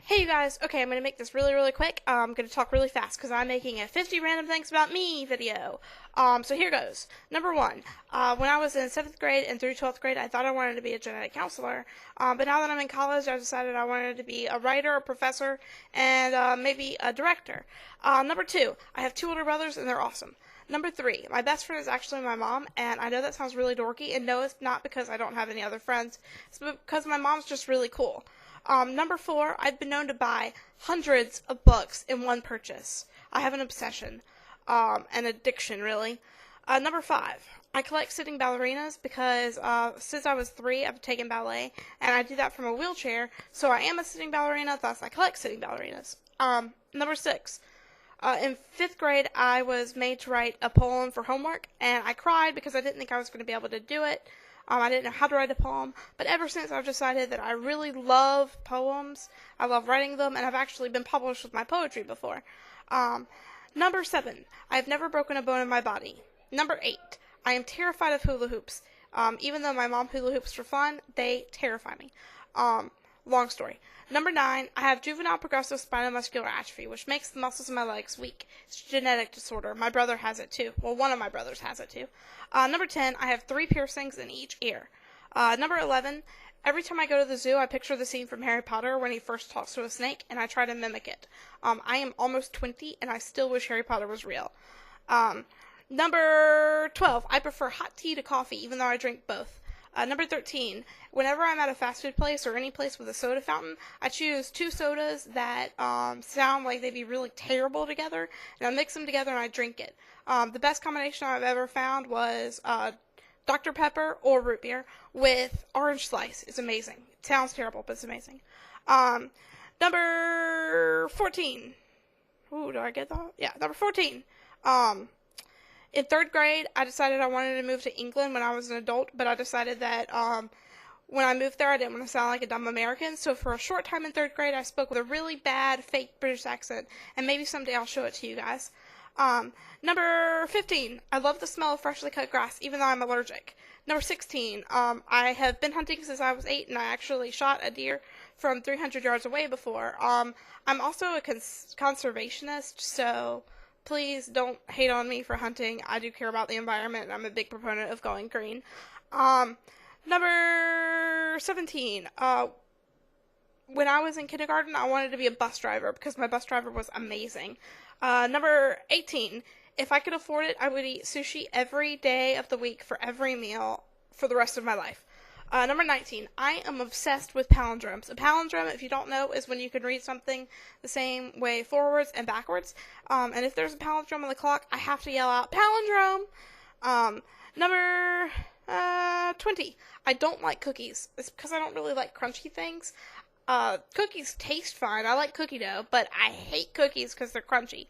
Hey you guys, okay, I'm going to make this really quick. I'm going to talk really fast because I'm making a 50 random things about me video. So here goes. Number one, when I was in 7th grade and through 12th grade, I thought I wanted to be a genetic counselor. But now that I'm in college, I decided I wanted to be a writer, a professor, and maybe a director. Number two, I have two older brothers and they're awesome. Number three, my best friend is actually my mom, and I know that sounds really dorky, and no, it's not because I don't have any other friends. It's because my mom's just really cool. Number four, I've been known to buy hundreds of books in one purchase. I have an obsession, an addiction, really. Number five, I collect sitting ballerinas because since I was 3, I've taken ballet, and I do that from a wheelchair, so I am a sitting ballerina, thus I collect sitting ballerinas. Number six, in 5th grade, I was made to write a poem for homework, and I cried because I didn't think I was going to be able to do it. I didn't know how to write a poem, but ever since I've decided that I really love poems, I love writing them, and I've actually been published with my poetry before. Number 7, I've never broken a bone in my body. Number 8, I am terrified of hula hoops. Even though my mom hula hoops for fun, they terrify me. Long story. Number 9, I have juvenile progressive spinal muscular atrophy, which makes the muscles in my legs weak. It's a genetic disorder. My brother has it too. Well, one of my brothers has it too. Number 10, I have 3 piercings in each ear. Number 11, every time I go to the zoo, I picture the scene from Harry Potter when he first talks to a snake, and I try to mimic it. I am almost 20, and I still wish Harry Potter was real. Number 12, I prefer hot tea to coffee, even though I drink both. Number 13, whenever I'm at a fast food place or any place with a soda fountain, I choose 2 sodas that sound like they'd be really terrible together, and I mix them together and I drink it. The best combination I've ever found was Dr. Pepper or root beer with orange slice. It's amazing. It sounds terrible, but it's amazing. Number 14. Ooh, do I get that? Yeah, number 14. In 3rd grade, I decided I wanted to move to England when I was an adult, but I decided that when I moved there, I didn't want to sound like a dumb American, so for a short time in 3rd grade, I spoke with a really bad, fake British accent, and maybe someday I'll show it to you guys. Number 15, I love the smell of freshly cut grass, even though I'm allergic. Number 16, I have been hunting since I was 8, and I actually shot a deer from 300 yards away before. I'm also a conservationist, so please don't hate on me for hunting. I do care about the environment, and I'm a big proponent of going green. Number 17. When I was in kindergarten, I wanted to be a bus driver because my bus driver was amazing. Number 18. If I could afford it, I would eat sushi every day of the week for every meal for the rest of my life. Number 19, I am obsessed with palindromes. A palindrome, if you don't know, is when you can read something the same way forwards and backwards. And if there's a palindrome on the clock, I have to yell out, palindrome! Number 20, I don't like cookies. It's because I don't really like crunchy things. Cookies taste fine. I like cookie dough, but I hate cookies because they're crunchy.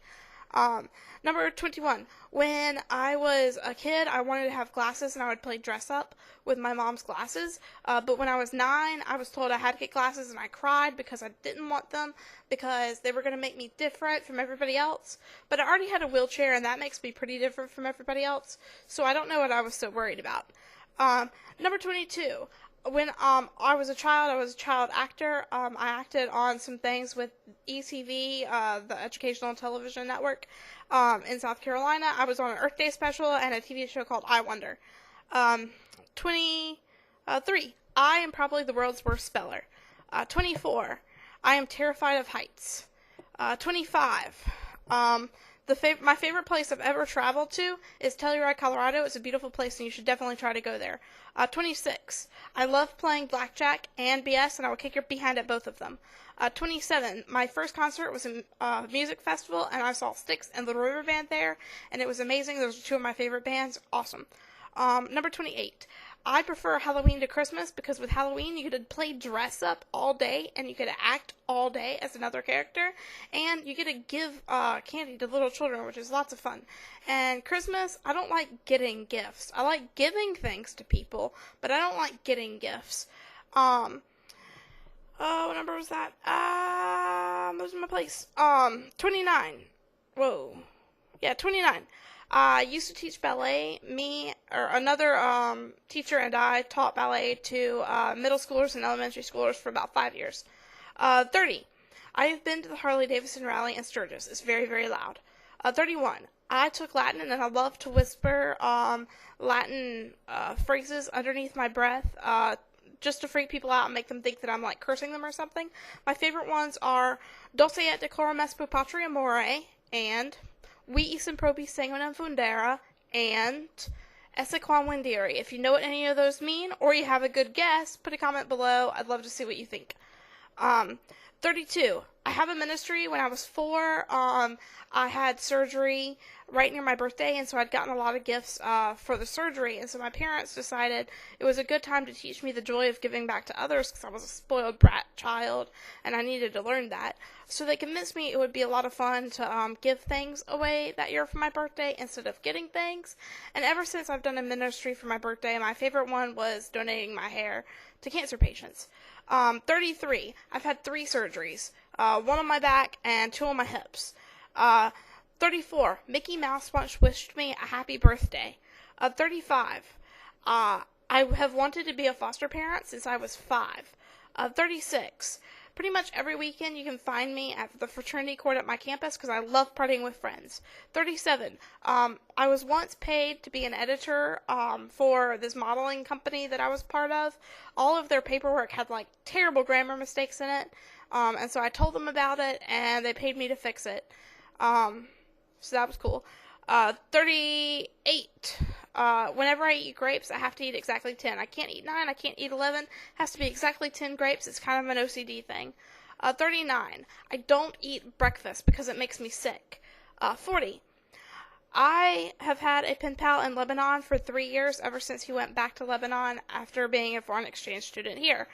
Number 21, when I was a kid, I wanted to have glasses and I would play dress up with my mom's glasses, but when I was 9, I was told I had to get glasses and I cried because I didn't want them because they were going to make me different from everybody else, but I already had a wheelchair and that makes me pretty different from everybody else, so I don't know what I was so worried about. Number 22, when I was a child actor. I acted on some things with ETV, the Educational Television Network, in South Carolina. I was on an Earth Day special and a TV show called I Wonder. 23. I am probably the world's worst speller. 24. I am terrified of heights. 25. My favorite place I've ever traveled to is Telluride, Colorado. It's a beautiful place, and you should definitely try to go there. 26. I love playing blackjack and BS, and I will kick your behind at both of them. 27. My first concert was a music festival, and I saw Styx and Little River Band there, and it was amazing. Those are 2 of my favorite bands. Awesome. Number 28. I prefer Halloween to Christmas because with Halloween you get to play dress up all day and you get to act all day as another character and you get to give candy to little children, which is lots of fun. And Christmas, I don't like getting gifts. I like giving things to people, but I don't like getting gifts. What number was that? I'm losing my place. 29. Whoa. Yeah, 29. I used to teach ballet. Me or another teacher and I taught ballet to middle schoolers and elementary schoolers for about 5 years. 30. I have been to the Harley-Davidson rally in Sturgis. It's very, very loud. 31. I took Latin, and I love to whisper Latin phrases underneath my breath just to freak people out and make them think that I'm like cursing them or something. My favorite ones are Dulce et decorum est patria amore, and Vi is improbi sanguinem fundera, and Esse quam vendere. If you know what any of those mean, or you have a good guess, put a comment below. I'd love to see what you think. 32. I have a ministry. When I was 4, I had surgery right near my birthday, and so I'd gotten a lot of gifts for the surgery, and so my parents decided it was a good time to teach me the joy of giving back to others, because I was a spoiled brat child, and I needed to learn that. So they convinced me it would be a lot of fun to give things away that year for my birthday instead of getting things, and ever since I've done a ministry for my birthday, my favorite one was donating my hair to cancer patients. 33. I've had 3 surgeries. 1 on my back and 2 on my hips. 34. Mickey Mouse once wished me a happy birthday. 35. I have wanted to be a foster parent since I was 5. 36. Pretty much every weekend you can find me at the fraternity court at my campus because I love partying with friends. 37. I was once paid to be an editor for this modeling company that I was part of. All of their paperwork had like terrible grammar mistakes in it. And so I told them about it and they paid me to fix it. So that was cool. 38. Whenever I eat grapes, I have to eat exactly 10. I can't eat 9. I can't eat 11. It has to be exactly 10 grapes. It's kind of an OCD thing. 39. I don't eat breakfast because it makes me sick. 40. I have had a pen pal in Lebanon for 3 years, ever since he went back to Lebanon after being a foreign exchange student here.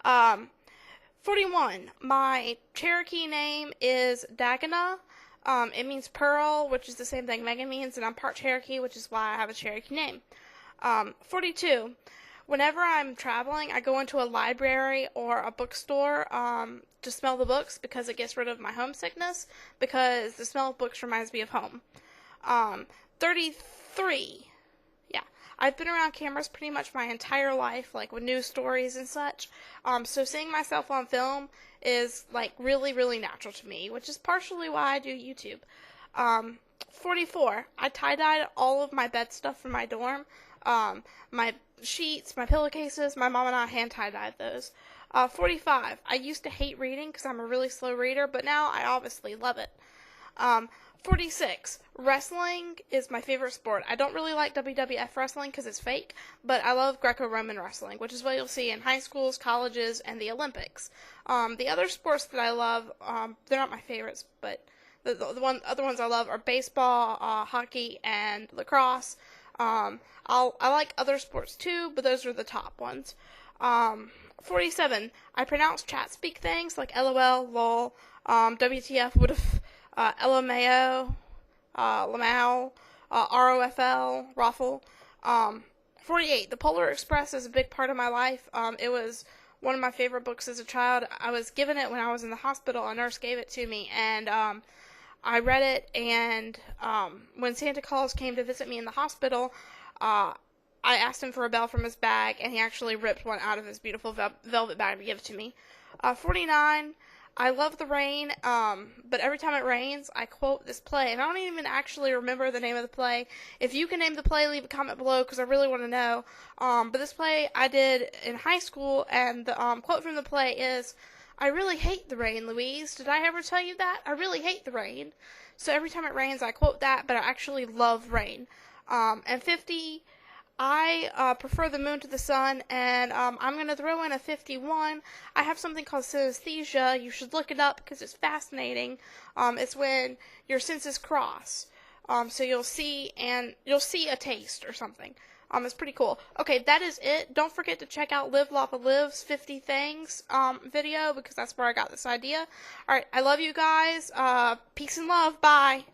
41. My Cherokee name is Dagana. It means pearl, which is the same thing Megan means, and I'm part Cherokee, which is why I have a Cherokee name. 42. Whenever I'm traveling, I go into a library or a bookstore to smell the books because it gets rid of my homesickness, because the smell of books reminds me of home. 33. Yeah, I've been around cameras pretty much my entire life, like with news stories and such. So seeing myself on film is like really, really natural to me, which is partially why I do YouTube. 44. I tie-dyed all of my bed stuff from my dorm. My sheets, my pillowcases, my mom and I hand tie-dyed those. 45. I used to hate reading because I'm a really slow reader, but now I obviously love it. 46. Wrestling is my favorite sport. I don't really like WWF wrestling because it's fake, but I love Greco-Roman wrestling, which is what you'll see in high schools, colleges, and the Olympics. The other sports that I love, they're not my favorites, but the other ones I love are baseball, hockey, and lacrosse. I like other sports too, but those are the top ones. 47. I pronounce chat speak things like LOL, LOL, WTF, would've, LMAO, Lamau, ROFL, Raffle. 48. The Polar Express is a big part of my life. It was one of my favorite books as a child. I was given it when I was in the hospital. A nurse gave it to me, and I read it, and when Santa Claus came to visit me in the hospital, I asked him for a bell from his bag, and he actually ripped one out of his beautiful velvet bag to give to me. 49. I love the rain, but every time it rains, I quote this play, and I don't even actually remember the name of the play. If you can name the play, leave a comment below, because I really want to know. But this play I did in high school, and the quote from the play is, "I really hate the rain, Louise. Did I ever tell you that? I really hate the rain." So every time it rains, I quote that, but I actually love rain. And 50, I prefer the moon to the sun, and I'm going to throw in a 51. I have something called synesthesia. You should look it up because it's fascinating. It's when your senses cross. So you'll see a taste or something. It's pretty cool. Okay, that is it. Don't forget to check out Live Lava Live's 50 Things video, because that's where I got this idea. Alright, I love you guys. Peace and love. Bye.